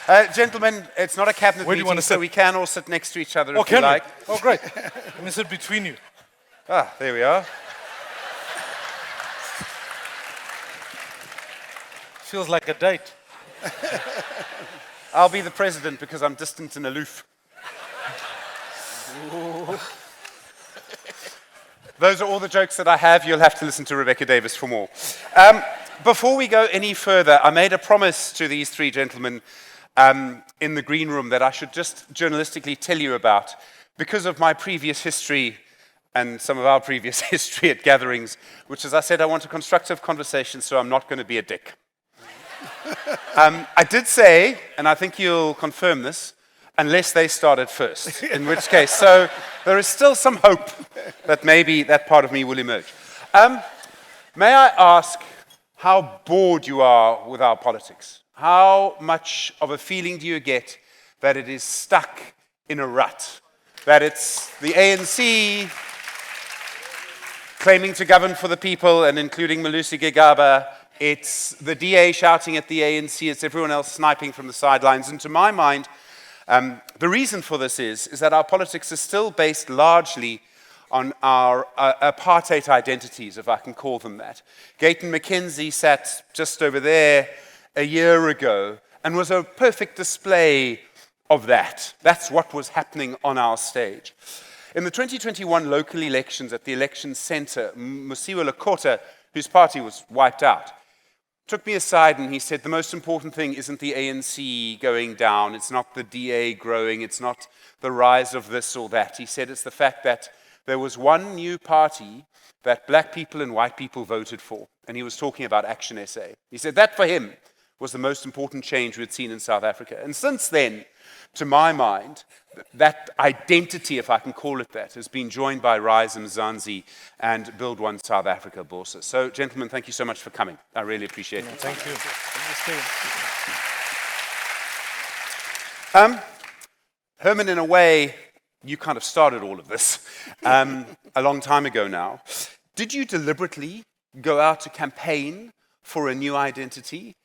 Gentlemen, it's not a cabinet Where do you want meeting, to so sit? we can all sit next to each other Oh, if you can we? like. Oh, great. Let me sit between you. Ah, there we are. Feels like a date. I'll be the president because I'm distant and aloof. Those are all the jokes that I have. You'll have to listen to Rebecca Davis for more. Before we go any further, I made a promise to these three gentlemen in the green room that I should just journalistically tell you about because of my previous history and some of our previous history at gatherings, which, as I said, I want a constructive conversation, so I'm not going to be a dick. I did say, and I think you'll confirm this, unless they started first, in which case, so there is still some hope that maybe that part of me will emerge. May I ask how bored you are with our politics? How much of a feeling do you get that it is stuck in a rut? That it's the ANC claiming to govern for the people and including Mmusi Gigaba. It's the DA shouting at the ANC. It's everyone else sniping from the sidelines. And to my mind, the reason for this is that our politics is still based largely on our apartheid identities, if I can call them that. Gayton McKenzie sat just over there a year ago and was a perfect display of that. That's what was happening on our stage. In the 2021 local elections at the election center, Mmusi Lekota, whose party was wiped out, took me aside and he said, the most important thing isn't the ANC going down, it's not the DA growing, it's not the rise of this or that. He said it's the fact that there was one new party that black people and white people voted for, and he was talking about ActionSA. He said that for him was the most important change we'd seen in South Africa. And since then, to my mind, that identity, if I can call it that, has been joined by Rise Mzansi and Build One South Africa Boursa. So, gentlemen, thank you so much for coming. I really appreciate it. Thank you. Herman, in a way, you kind of started all of this a long time ago now. Did you deliberately go out to campaign for a new identity?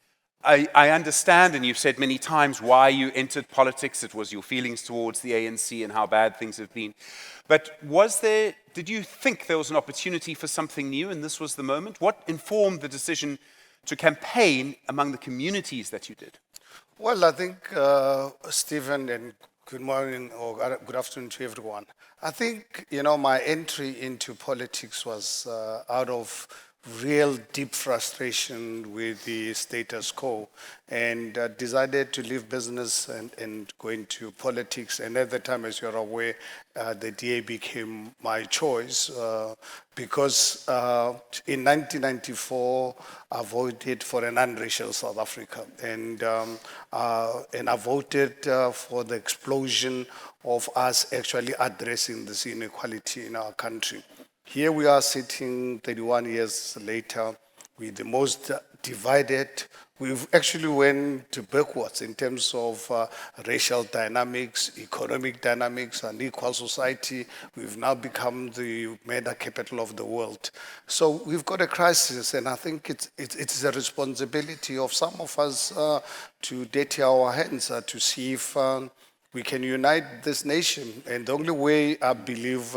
I understand, and you've said many times, why you entered politics. It was your feelings towards the ANC and how bad things have been. But did you think there was an opportunity for something new and this was the moment? What informed the decision to campaign among the communities that you did? Well, I think, Stephen, and good morning or good afternoon to everyone. I think, my entry into politics was out of real deep frustration with the status quo and decided to leave business and go into politics. And at the time, as you're aware, the DA became my choice because in 1994, I voted for an unracial South Africa. And I voted for the explosion of us actually addressing this inequality in our country. Here we are sitting 31 years later with the most divided. We've actually went backwards in terms of racial dynamics, economic dynamics, and equal society. We've now become the mega capital of the world. So we've got a crisis, and I think it's a responsibility of some of us to dirty our hands to see if we can unite this nation. And the only way I believe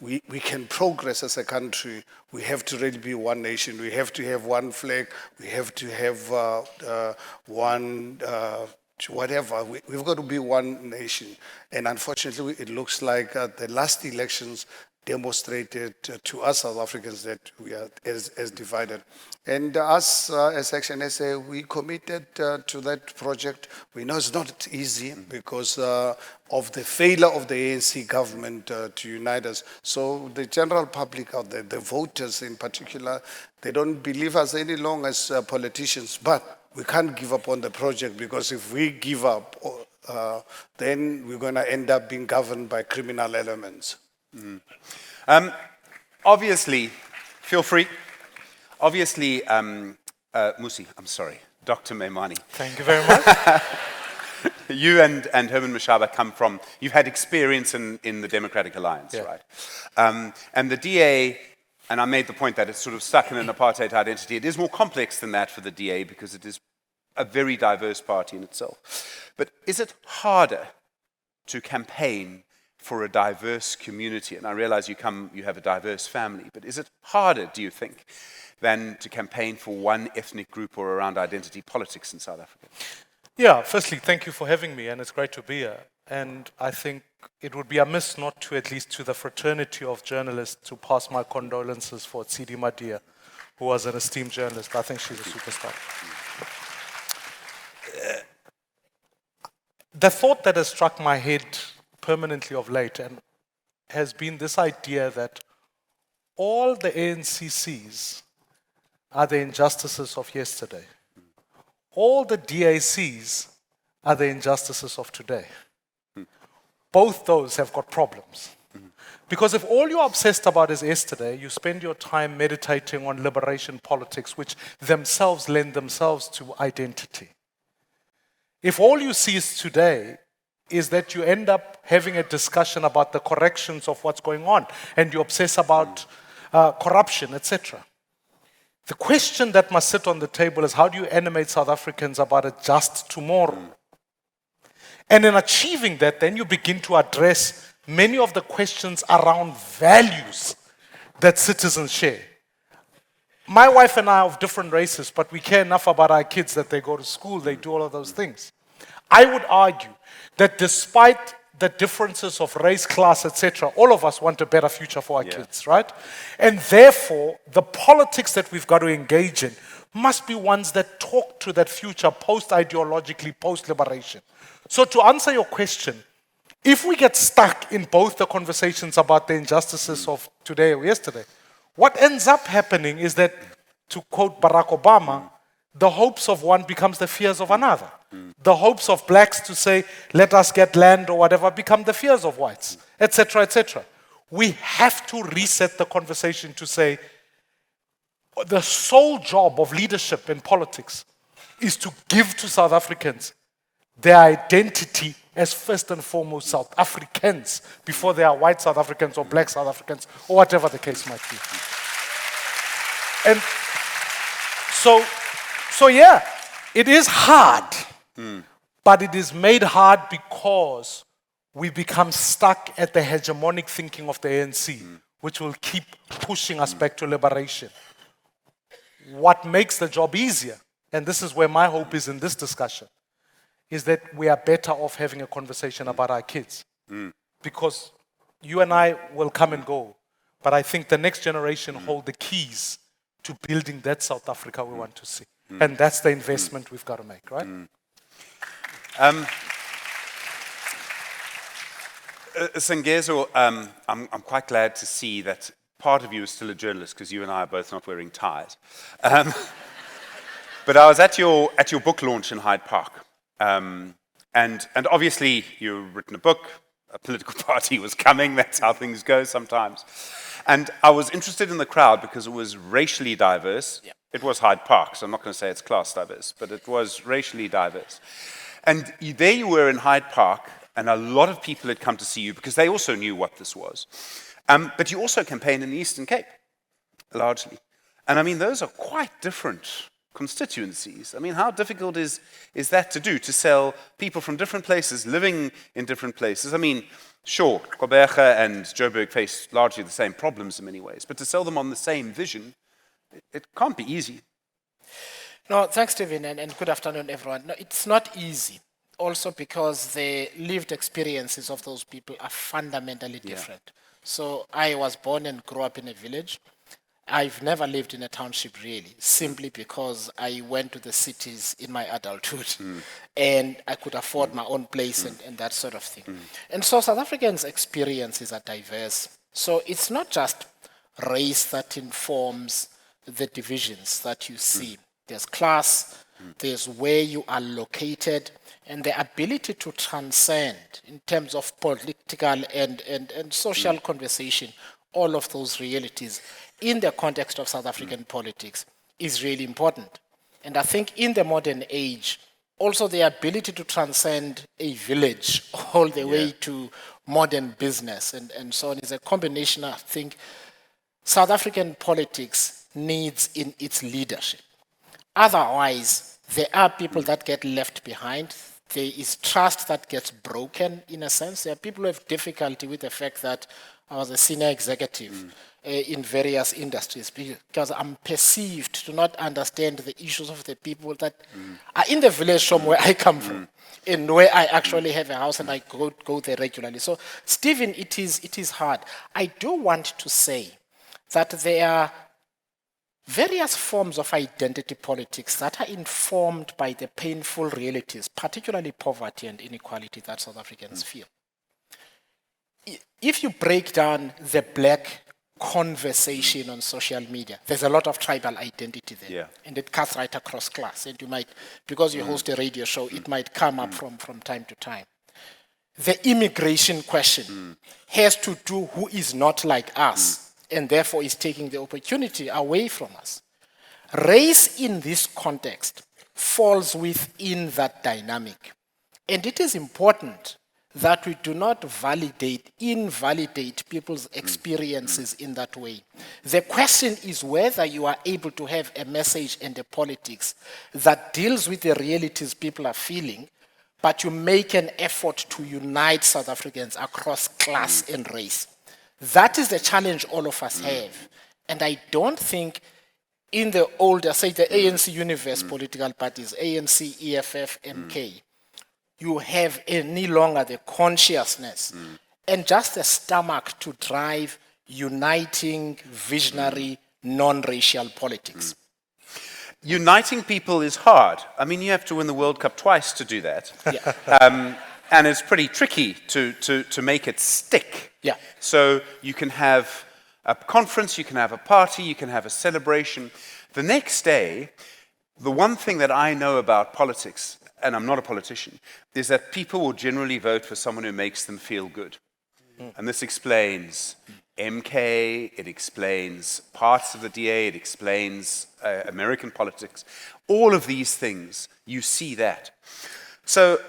we can progress as a country, we have to really be one nation. We have to have one flag. We have to have one, whatever. We've got to be one nation. And unfortunately, it looks like the last elections demonstrated to us South Africans that we are as divided. And us, as ActionSA, we committed to that project. We know it's not easy because of the failure of the ANC government to unite us. So the general public out there, the voters in particular, they don't believe us any longer as politicians. But we can't give up on the project because if we give up, then we're going to end up being governed by criminal elements. Obviously, feel free. Obviously, Mmusi, I'm sorry, Dr. Maimane. Thank you very much. You and Herman Mashaba come from, you've had experience in the Democratic Alliance, Yeah. right? And the DA, and I made the point that it's sort of stuck in an apartheid identity. It is more complex than that for the DA because it is a very diverse party in itself. But is it harder to campaign for a diverse community? And I realize you have a diverse family, but is it harder, do you think, than to campaign for one ethnic group or around identity politics in South Africa? Yeah, firstly, thank you for having me, and it's great to be here. And I think it would be amiss not to, at least to the fraternity of journalists, to pass my condolences for Tsidi Madia, who was an esteemed journalist. I think she's a superstar. The thought that has struck my head permanently of late and has been this idea that all the ANCCs are the injustices of yesterday. All the DACs are the injustices of today. Both those have got problems. Because if all you're obsessed about is yesterday, you spend your time meditating on liberation politics, which themselves lend themselves to identity. If all you see is today, is that you end up having a discussion about the corrections of what's going on, and you obsess about corruption, etc. The question that must sit on the table is, how do you animate South Africans about a just tomorrow? And in achieving that, then you begin to address many of the questions around values that citizens share. My wife and I are of different races, but we care enough about our kids that they go to school, they do all of those things. I would argue that despite the differences of race, class, etc., all of us want a better future for our kids, right? And therefore, the politics that we've got to engage in must be ones that talk to that future post-ideologically, post-liberation. So to answer your question, if we get stuck in both the conversations about the injustices of today or yesterday, what ends up happening is that, to quote Barack Obama, the hopes of one becomes the fears of another. The hopes of blacks to say, let us get land or whatever, become the fears of whites, etc., etc. We have to reset the conversation to say, the sole job of leadership in politics is to give to South Africans their identity as first and foremost South Africans before they are white South Africans or black South Africans or whatever the case might be. And so yeah, it is hard, but it is made hard because we become stuck at the hegemonic thinking of the ANC, which will keep pushing us back to liberation. What makes the job easier, and this is where my hope is in this discussion, is that we are better off having a conversation about our kids. Because you and I will come and go, but I think the next generation hold the keys to building that South Africa we want to see. And that's the investment we've got to make, right? Songezo, I'm quite glad to see that part of you is still a journalist, because you and I are both not wearing ties. But I was at your book launch in Hyde Park. And obviously, you've written a book, a political party was coming, that's how things go sometimes. And I was interested in the crowd because it was racially diverse. Yeah. It was Hyde Park, so I'm not going to say it's class diverse, but it was racially diverse. And there you were in Hyde Park, and a lot of people had come to see you because they also knew what this was. But you also campaigned in the Eastern Cape, largely. And I mean, those are quite different constituencies. I mean, how difficult is that to do, to sell people from different places, living in different places? I mean, sure, Gqeberha and Joburg face largely the same problems in many ways, but to sell them on the same vision, it can't be easy. No, thanks, Stephen, and good afternoon, everyone. No, it's not easy, also because the lived experiences of those people are fundamentally different. So I was born and grew up in a village. I've never lived in a township, really, simply because I went to the cities in my adulthood and I could afford my own place and that sort of thing. And so South Africans' experiences are diverse. So it's not just race that informs the divisions that you see. There's class, there's where you are located, and the ability to transcend in terms of political and social conversation, all of those realities in the context of South African politics is really important. And I think in the modern age, also the ability to transcend a village all the way to modern business and so on is a combination, I think, South African politics needs in its leadership. Otherwise, there are people that get left behind. There is trust that gets broken in a sense. There are people who have difficulty with the fact that I was a senior executive in various industries because I'm perceived to not understand the issues of the people that are in the village from where I come from and where I actually have a house and I go there regularly. So, Stephen, it is hard. I do want to say that there are various forms of identity politics that are informed by the painful realities, particularly poverty and inequality that South Africans feel. If you break down the black conversation on social media, there's a lot of tribal identity there. Yeah. And it cuts right across class. And you might, because you host a radio show, it might come up from time to time. The immigration question has to do who is not like us and therefore is taking the opportunity away from us. Race in this context falls within that dynamic. And it is important that we do not invalidate people's experiences in that way. The question is whether you are able to have a message and a politics that deals with the realities people are feeling, but you make an effort to unite South Africans across class and race. That is the challenge all of us have. And I don't think in the older, say the ANC universe political parties, ANC, EFF, MK, you have any longer the consciousness and just the stomach to drive uniting, visionary, non-racial politics. Uniting people is hard. I mean, you have to win the World Cup twice to do that. Yeah. And it's pretty tricky to make it stick. Yeah. So you can have a conference, you can have a party, you can have a celebration. The next day, the one thing that I know about politics, and I'm not a politician, is that people will generally vote for someone who makes them feel good. And this explains MK, it explains parts of the DA, it explains American politics. All of these things, you see that. So,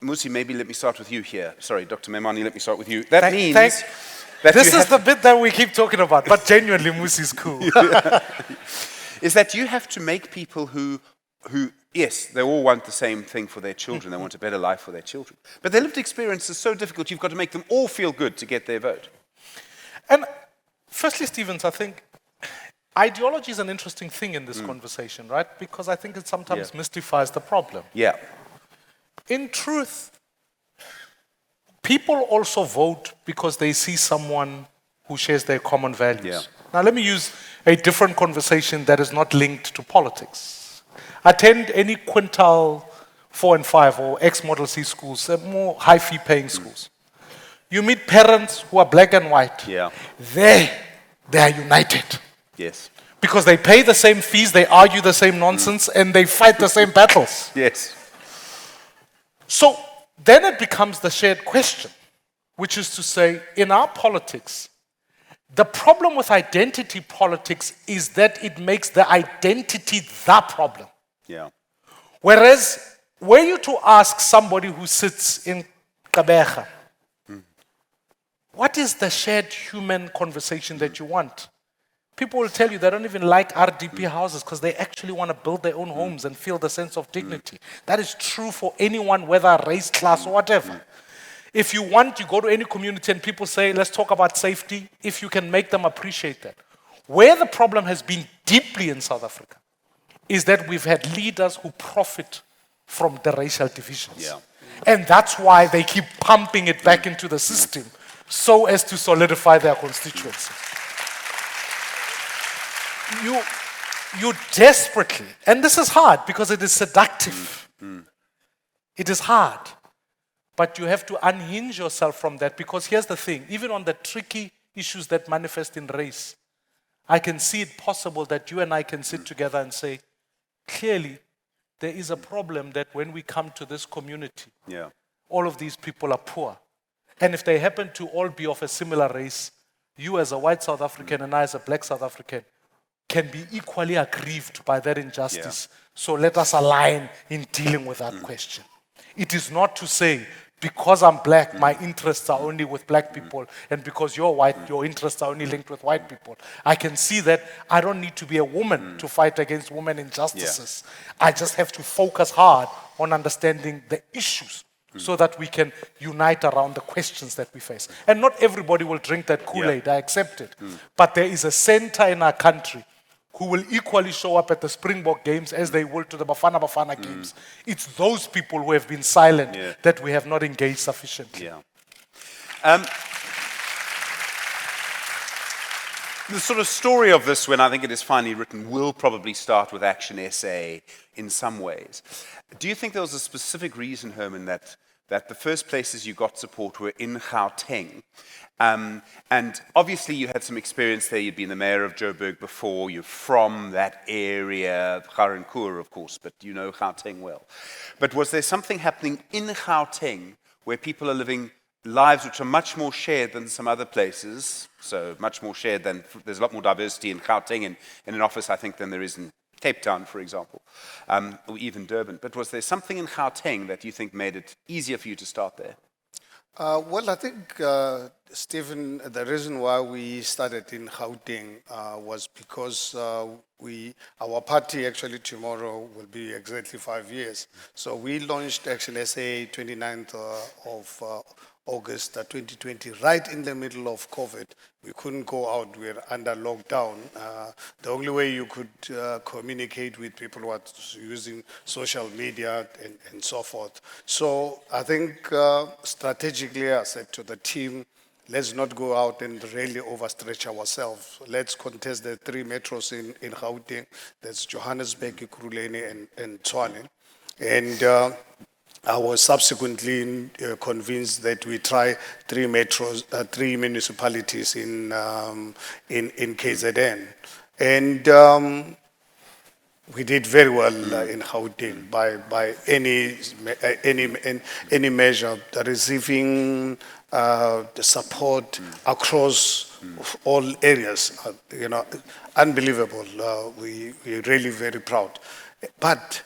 Mmusi, maybe let me start with you here. Sorry, Dr. Maimane, let me start with you. That means that this is the bit that we keep talking about, but genuinely, Mmusi's cool. is that you have to make people who, yes, they all want the same thing for their children. They want a better life for their children. But their lived experience is so difficult, you've got to make them all feel good to get their vote. And firstly, Stevens, I think ideology is an interesting thing in this conversation, right? Because I think it sometimes mystifies the problem. Yeah. In truth, people also vote because they see someone who shares their common values. Yeah. Now, let me use a different conversation that is not linked to politics. Attend any quintile 4 and 5 or ex-Model C schools, more high-fee paying schools. You meet parents who are black and white. Yeah. They are united. Yes. Because they pay the same fees, they argue the same nonsense, and they fight the same battles. Yes. So then it becomes the shared question, which is to say, in our politics, the problem with identity politics is that it makes the identity the problem. Yeah. Whereas, were you to ask somebody who sits in Kabeja, what is the shared human conversation that you want? People will tell you they don't even like RDP houses because they actually want to build their own homes and feel the sense of dignity. That is true for anyone, whether race, class, or whatever. If you want, you go to any community and people say, let's talk about safety, if you can make them appreciate that. Where the problem has been deeply in South Africa is that we've had leaders who profit from the racial divisions. Yeah. And that's why they keep pumping it back into the system so as to solidify their constituency. You desperately, and this is hard because it is seductive. It is hard. But you have to unhinge yourself from that because here's the thing, even on the tricky issues that manifest in race, I can see it possible that you and I can sit together and say, clearly, there is a problem that when we come to this community, all of these people are poor. And if they happen to all be of a similar race, you as a white South African and I as a black South African can be equally aggrieved by that injustice. So let us align in dealing with that question. It is not to say, because I'm black, my interests are only with black people, and because you're white, your interests are only linked with white people. I can see that I don't need to be a woman to fight against women injustices. I just have to focus hard on understanding the issues so that we can unite around the questions that we face. And not everybody will drink that Kool-Aid, I accept it. But there is a center in our country who will equally show up at the Springbok games as they will to the Bafana Bafana games. It's those people who have been silent that we have not engaged sufficiently. The sort of story of this, when I think it is finally written, will probably start with ActionSA in some ways. Do you think there was a specific reason, Herman, that the first places you got support were in Gauteng? And obviously you had some experience there. You'd been the mayor of Joburg before. You're from that area, Garenkoor, of course, but you know Gauteng well. But was there something happening in Gauteng where people are living lives which are much more shared than some other places? So much more shared than, there's a lot more diversity in Gauteng in an office, I think, than there is in Cape Town, for example, or even Durban. But was there something in Gauteng that you think made it easier for you to start there? Well, I think, Stephen, the reason why we started in Gauteng was because our party actually tomorrow will be exactly 5 years. So we launched ActionSA 29th of August 2020, right in the middle of COVID. We couldn't go out, we were under lockdown. The only way you could communicate with people was using social media and so forth. So I think strategically I said to the team, let's not go out and really overstretch ourselves. Let's contest the 3 metros in Gauteng. That's Johannesburg, Ekurhuleni, and Tshwane. And I was subsequently convinced that we try 3 metros, 3 municipalities in KZN. And we did very well in Gauteng by any measure, receiving the support across all areas. You know, unbelievable. We're really very proud. But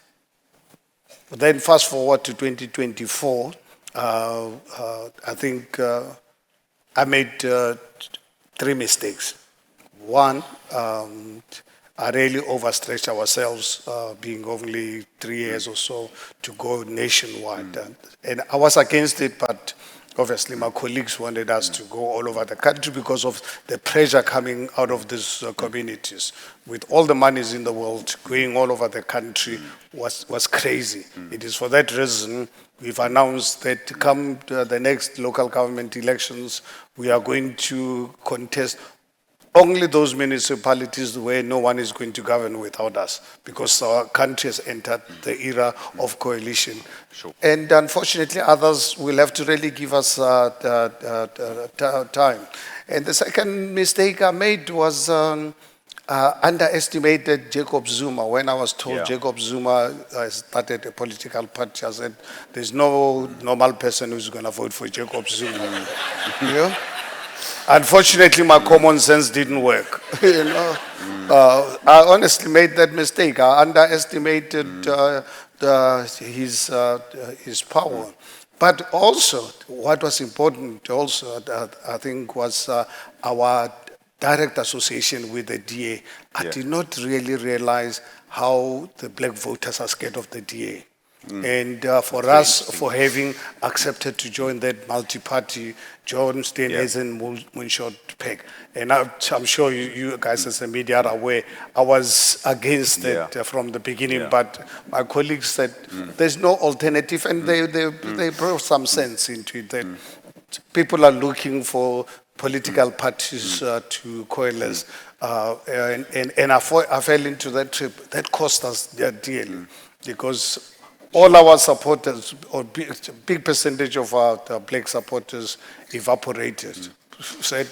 then fast forward to 2024, I think I made 3 mistakes. One, I really overstretched ourselves, being only 3 years or so to go nationwide. And I was against it, but obviously my colleagues wanted us to go all over the country because of the pressure coming out of these communities. With all the monies in the world, going all over the country was crazy. It is for that reason we've announced that come the next local government elections, we are going to contest only those municipalities where no one is going to govern without us, because our country has entered the era of coalition. Sure. And unfortunately, others will have to really give us time. And the second mistake I made was underestimated Jacob Zuma. When I was told Jacob Zuma started a political party, I said, there's no normal person who's going to vote for Jacob Zuma. You know? Unfortunately, my common sense didn't work. You know, I honestly made that mistake. I underestimated his power. But also, what was important also, I think, was our direct association with the DA. I did not really realize how the black voters are scared of the DA. And for us, for having accepted to join that multi-party, John Steenhuisen Moonshot Pack. And I'm sure you guys as a media are aware, I was against it from the beginning, but my colleagues said there's no alternative, and they brought some sense into it, that people are looking for political parties to coalesce. And I fell into that trip. That cost us dearly, because all our supporters, or big percentage of our black supporters, evaporated. Said,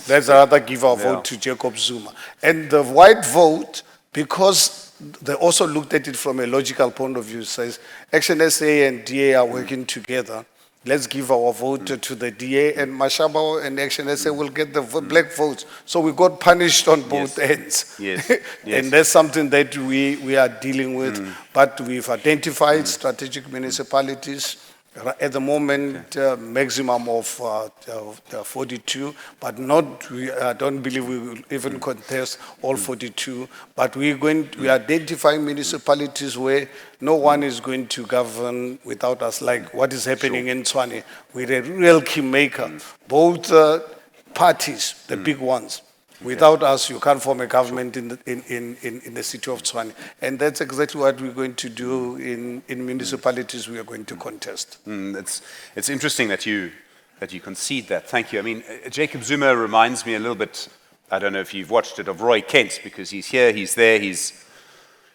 let's rather give our vote to Jacob Zuma. And the white vote, because they also looked at it from a logical point of view, says ActionSA and DA are working together. Let's give our vote to the DA, and Mashaba and ActionSA will get the black votes. So we got punished on both ends. Yes. And that's something that we are dealing with. But we've identified strategic municipalities. At the moment, maximum of 42, but I don't believe we will even contest all 42. But we are identifying municipalities where no one is going to govern without us, like what is happening in Tshwane. We're a real kingmaker. Both parties, the big ones. Without us, you can't form a government in the city of Tshwane. And that's exactly what we're going to do in municipalities we are going to contest. It's interesting that you concede that. Thank you. I mean, Jacob Zuma reminds me a little bit, I don't know if you've watched it, of Roy Kent, because he's here, he's there, he's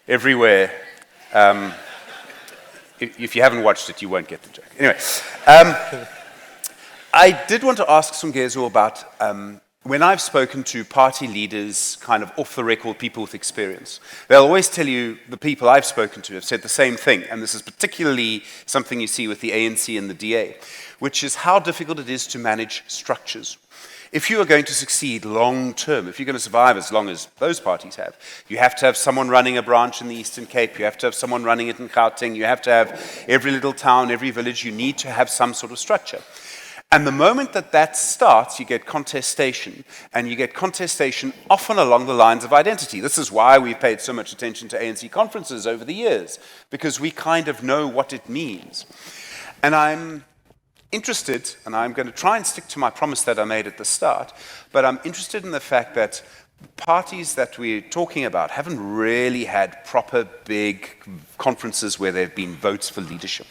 everywhere. If you haven't watched it, you won't get the joke. Anyway, I did want to ask Songezo about when I've spoken to party leaders, kind of off-the-record people with experience, they'll always tell you, the people I've spoken to have said the same thing, and this is particularly something you see with the ANC and the DA, which is how difficult it is to manage structures. If you are going to succeed long-term, if you're going to survive as long as those parties have, you have to have someone running a branch in the Eastern Cape, you have to have someone running it in Gauteng, you have to have every little town, every village, you need to have some sort of structure. And the moment that starts, you get contestation, and you get contestation often along the lines of identity. This is why we've paid so much attention to ANC conferences over the years, because we kind of know what it means. And I'm interested, and I'm going to try and stick to my promise that I made at the start, but I'm interested in the fact that parties that we're talking about haven't really had proper big conferences where there have been votes for leadership.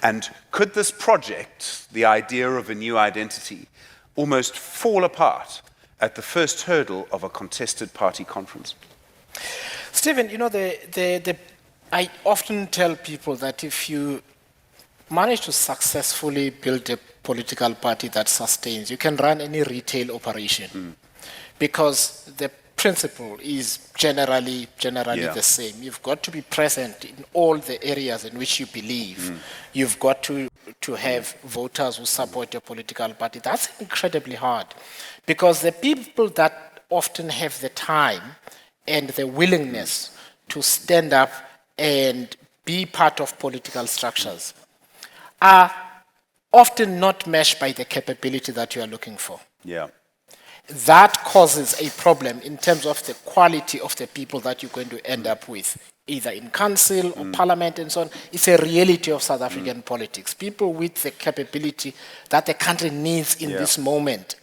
And could this project, the idea of a new identity, almost fall apart at the first hurdle of a contested party conference? Stephen, you know, I often tell people that if you manage to successfully build a political party that sustains, you can run any retail operation because the principle is generally the same. You've got to be present in all the areas in which you believe. You've got to have voters who support your political party. That's incredibly hard because the people that often have the time and the willingness to stand up and be part of political structures are often not matched by the capability that you are looking for. Yeah. That causes a problem in terms of the quality of the people that you're going to end up with, either in council or parliament and so on. It's a reality of South African politics. People with the capability that the country needs in this moment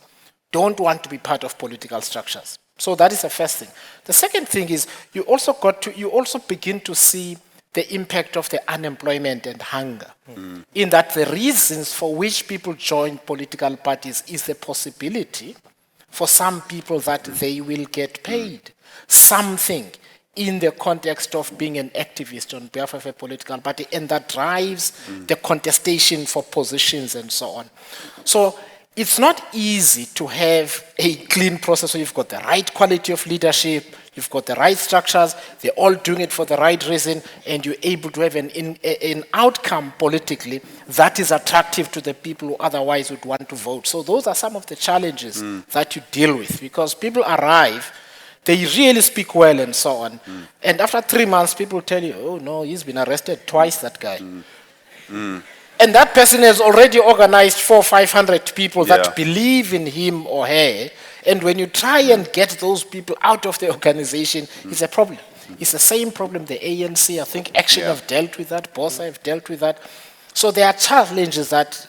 don't want to be part of political structures. So that is the first thing. The second thing is you also begin to see the impact of the unemployment and hunger, in that the reasons for which people join political parties is the possibility for some people that they will get paid something in the context of being an activist on behalf of a political party, and that drives the contestation for positions and so on. So it's not easy to have a clean process where you've got the right quality of leadership, you've got the right structures, they're all doing it for the right reason, and you're able to have an outcome politically that is attractive to the people who otherwise would want to vote. So those are some of the challenges that you deal with, because people arrive, they really speak well and so on. And after 3 months, people tell you, oh no, he's been arrested twice, that guy. And that person has already organized 400 or 500 people that believe in him or her. And when you try and get those people out of the organization, it's a problem. It's the same problem the ANC, I think Action have dealt with that, BOSA have dealt with that. So there are challenges that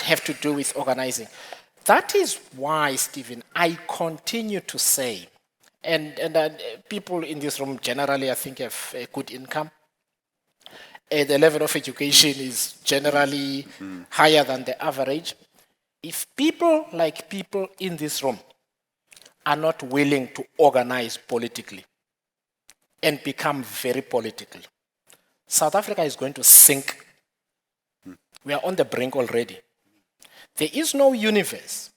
have to do with organizing. That is why, Stephen, I continue to say, and people in this room generally, I think, have a good income. The level of education is generally higher than the average. If people like people in this room are not willing to organize politically and become very political, South Africa is going to sink. We are on the brink already. There is no universe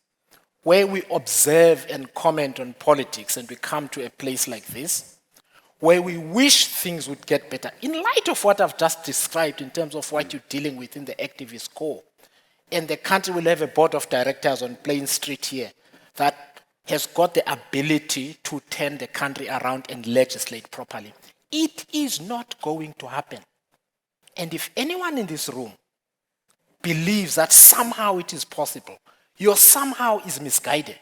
where we observe and comment on politics and we come to a place like this where we wish things would get better, in light of what I've just described in terms of what you're dealing with in the activist core. And the country will have a board of directors on Plain Street here that has got the ability to turn the country around and legislate properly. It is not going to happen. And if anyone in this room believes that somehow it is possible, your somehow is misguided.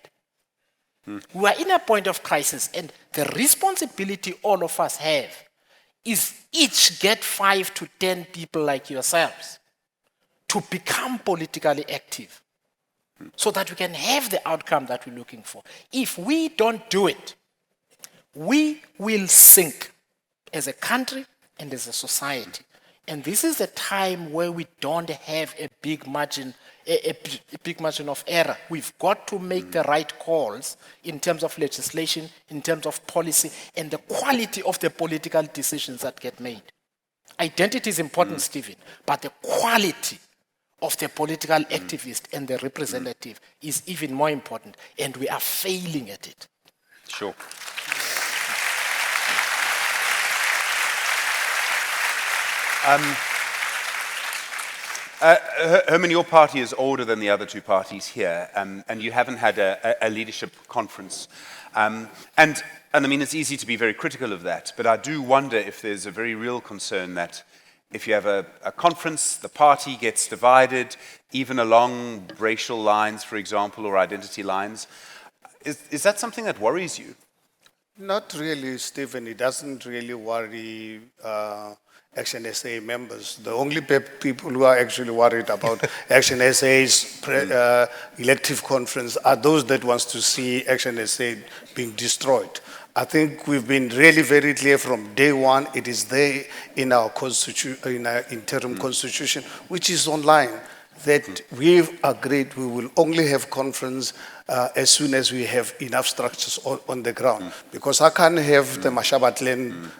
We are in a point of crisis, and the responsibility all of us have is each get 5 to 10 people like yourselves to become politically active so that we can have the outcome that we're looking for. If we don't do it, we will sink as a country and as a society. And this is a time where we don't have a big margin, a big margin of error. We've got to make the right calls in terms of legislation, in terms of policy, and the quality of the political decisions that get made. Identity is important, Stephen, but the quality of the political activist and the representative is even more important, and we are failing at it. Sure. Herman, your party is older than the other two parties here, and you haven't had a leadership conference. And I mean, it's easy to be very critical of that, but I do wonder if there's a very real concern that if you have a conference, the party gets divided, even along racial lines, for example, or identity lines. Is that something that worries you? Not really, Stephen. It doesn't really worry ActionSA members. The only people who are actually worried about ActionSA's elective conference are those that wants to see ActionSA being destroyed. I think we've been really very clear from day one. It is there in our in our interim constitution, which is online, that we've agreed we will only have conference as soon as we have enough structures on the ground. Because I can't have the Mashaba clan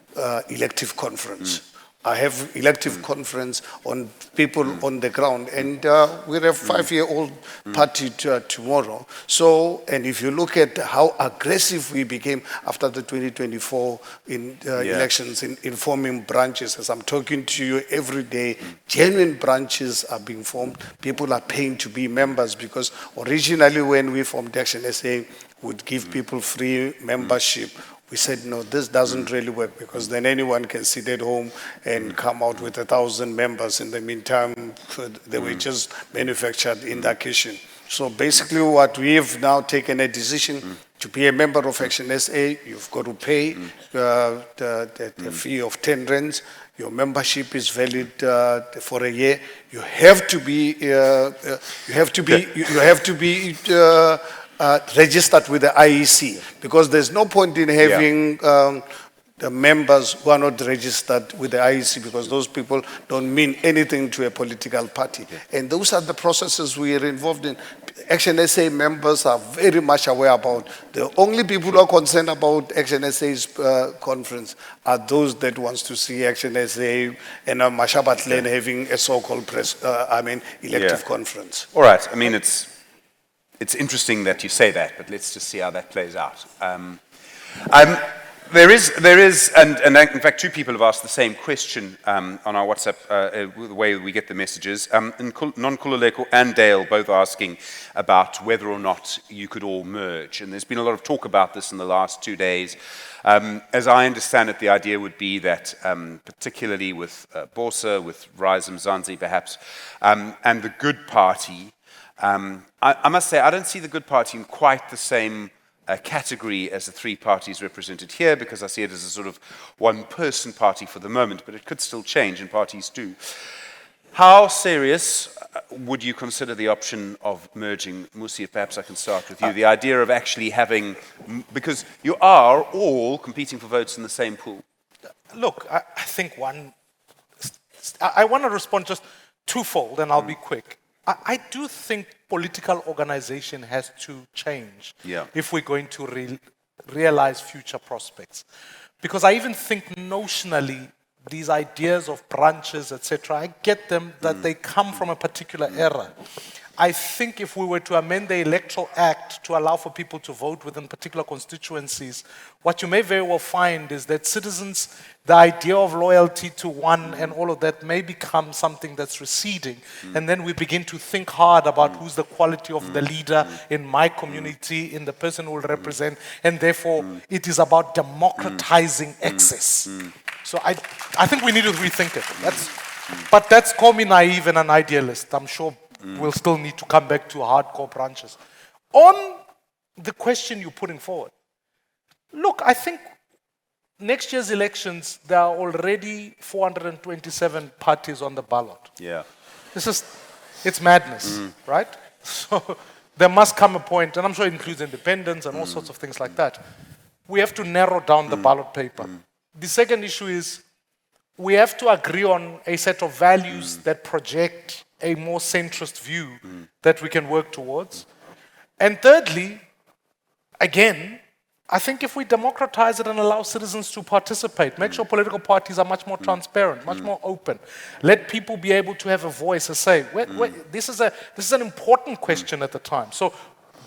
elective conference. I have elective conference on people on the ground, and we're a 5-year-old party tomorrow. So, and if you look at how aggressive we became after the 2024 elections in forming branches, as I'm talking to you every day, genuine branches are being formed. People are paying to be members, because originally when we formed ActionSA, would give people free membership. We said, no, this doesn't really work, because then anyone can sit at home and come out with 1,000 members. In the meantime, they were just manufactured in the kitchen. So basically what we've now taken a decision to be a member of ActionSA, you've got to pay the fee of 10 rands. Your membership is valid for a year. You have to be, registered with the IEC, because there's no point in having the members who are not registered with the IEC, because those people don't mean anything to a political party. And those are the processes we are involved in. ActionSA members are very much aware about. The only people who are concerned about ActionSA's conference are those that wants to see ActionSA and Mashaba clan having a so-called elective conference. All right. I mean, it's interesting that you say that, but let's just see how that plays out. There is, and in fact, two people have asked the same question on our WhatsApp, the way we get the messages. Non-Kululeko and Dale both asking about whether or not you could all merge. And there's been a lot of talk about this in the last 2 days. As I understand it, the idea would be that, particularly with Bosa, with Rise Mzansi perhaps, and the Good Party, I must say, I don't see the Good Party in quite the same category as the three parties represented here, because I see it as a sort of one-person party for the moment, but it could still change, and parties do. How serious would you consider the option of merging? Mmusi, if perhaps I can start with you. The idea of actually having, because you are all competing for votes in the same pool. Look, I think I want to respond just twofold, and I'll be quick. I do think political organization has to change if we're going to realize future prospects. Because I even think notionally, these ideas of branches, etc., I get them that they come from a particular era. I think if we were to amend the Electoral Act to allow for people to vote within particular constituencies, what you may very well find is that citizens, the idea of loyalty to one and all of that may become something that's receding. And then we begin to think hard about who's the quality of the leader in my community, in the person who will represent, and therefore it is about democratizing access. So I think we need to rethink it. But that's call me naive and an idealist. I'm sure we'll still need to come back to hardcore branches. On the question you're putting forward, look, I think next year's elections, there are already 427 parties on the ballot. Yeah. It's madness, right? So there must come a point, and I'm sure it includes independents and all sorts of things like that. We have to narrow down the ballot paper. The second issue is we have to agree on a set of values that project a more centrist view that we can work towards. And thirdly, again, I think if we democratize it and allow citizens to participate, make sure political parties are much more transparent, much more open, let people be able to have a voice, a say. This is an important question at the time. So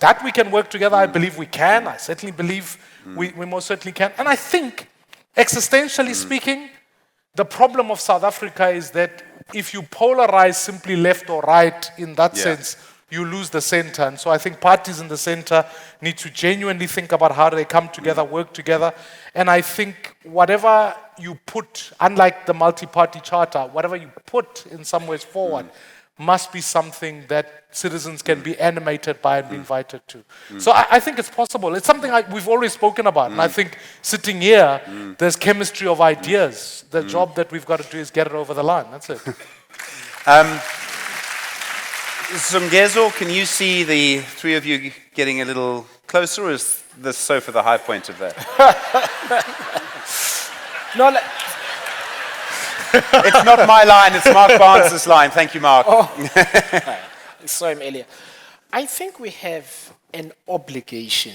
that we can work together, I believe we can. I certainly believe we most certainly can. And I think, existentially speaking, the problem of South Africa is that if you polarize simply left or right in that sense, you lose the center. And so I think parties in the center need to genuinely think about how they come together, work together. And I think whatever you put, unlike the multi-party charter, whatever you put in some ways forward must be something that citizens can be animated by and be invited to. So I think it's possible. It's something we've always spoken about. And I think sitting here, there's chemistry of ideas. The job that we've got to do is get it over the line. That's it. Songezo, can you see the three of you getting a little closer, or is the sofa the high point of that? No, It's not my line, it's Mark Barnes' line. Thank you, Mark. I saw him earlier. I think we have an obligation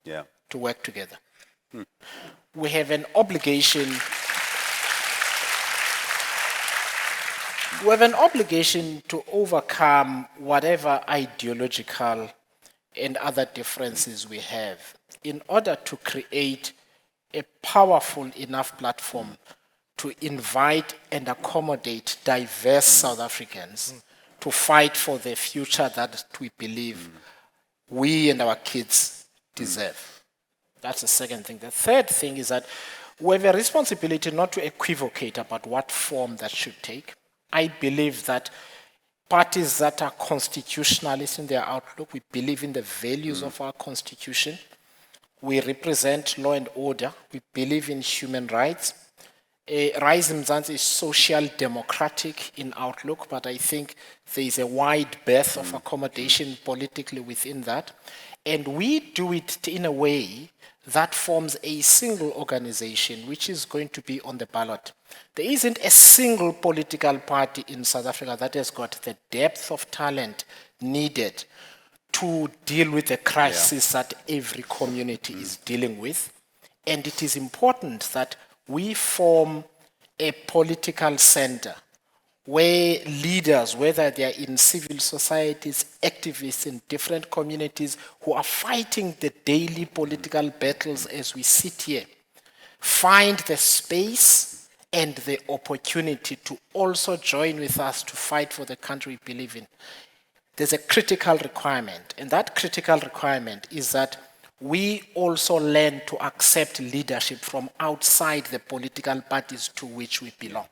to work together. We have an obligation. We have an obligation to overcome whatever ideological and other differences we have in order to create a powerful enough platform to invite and accommodate diverse South Africans to fight for the future that we believe we and our kids deserve. That's the second thing. The third thing is that we have a responsibility not to equivocate about what form that should take. I believe that parties that are constitutionalist in their outlook, we believe in the values of our constitution. We represent law and order. We believe in human rights. Rise Mzansi is social democratic in outlook, but I think there is a wide berth of accommodation politically within that. And we do it in a way that forms a single organization which is going to be on the ballot. There isn't a single political party in South Africa that has got the depth of talent needed to deal with the crisis that every community is dealing with. And it is important that we form a political center where leaders, whether they are in civil societies, activists in different communities who are fighting the daily political battles as we sit here, find the space and the opportunity to also join with us to fight for the country we believe in. There's a critical requirement, and that critical requirement is that we also learn to accept leadership from outside the political parties to which we belong.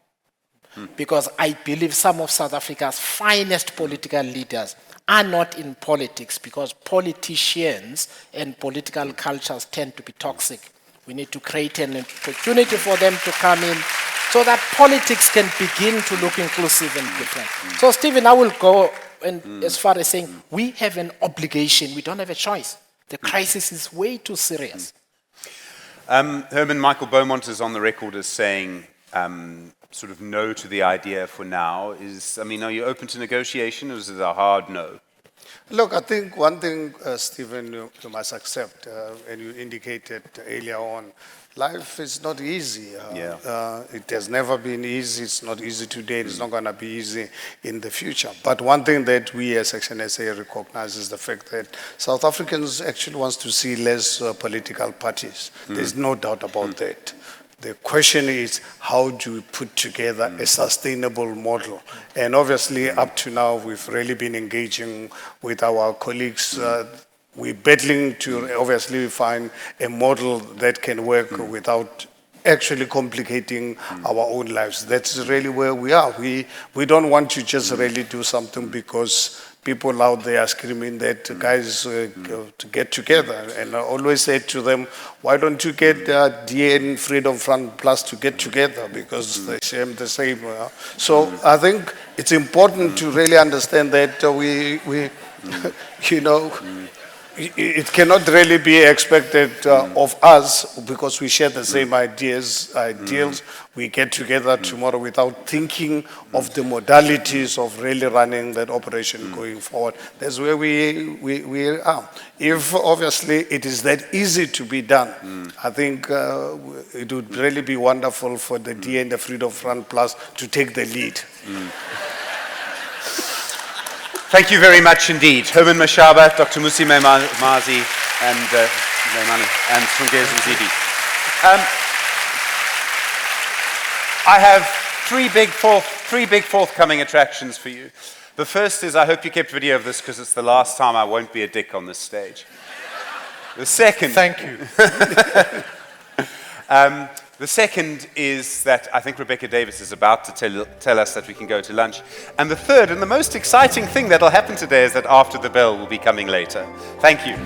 Because I believe some of South Africa's finest political leaders are not in politics because politicians and political cultures tend to be toxic. We need to create an opportunity for them to come in so that politics can begin to look inclusive and different. So, Stephen, I will go as far as saying we have an obligation. We don't have a choice. The crisis is way too serious. Herman Michael Beaumont is on the record as saying sort of no to the idea for now. Are you open to negotiation, or is it a hard no? Look, I think one thing, Stephen, you must accept, and you indicated earlier on, life is not easy. It has never been easy. It's not easy today. It's not going to be easy in the future. But one thing that we as ActionSA recognize is the fact that South Africans actually wants to see less political parties. There's no doubt about that. The question is, how do we put together a sustainable model? And obviously, up to now, we've really been engaging with our colleagues. We're battling to obviously find a model that can work without actually complicating our own lives. That's really where we are. We don't want to just really do something because people out there are screaming that guys to get together. And I always say to them, why don't you get DN Freedom Front Plus to get together, because they share the same. So I think it's important to really understand that we you know, it cannot really be expected of us, because we share the same ideals. We get together tomorrow without thinking of the modalities of really running that operation going forward. That's where we are. If obviously it is that easy to be done, I think it would really be wonderful for the DA and the Freedom Front Plus to take the lead. Thank you very much indeed. Herman Mashaba, Dr. Mmusi Mzansi, and Maimane, and Songezo and Zibi. I have three big forthcoming attractions for you. The first is, I hope you kept video of this because it's the last time I won't be a dick on this stage. The second... Thank you. The second is that I think Rebecca Davis is about to tell us that we can go to lunch. And the third, and the most exciting thing that will happen today, is that After the Bell will be coming later. Thank you.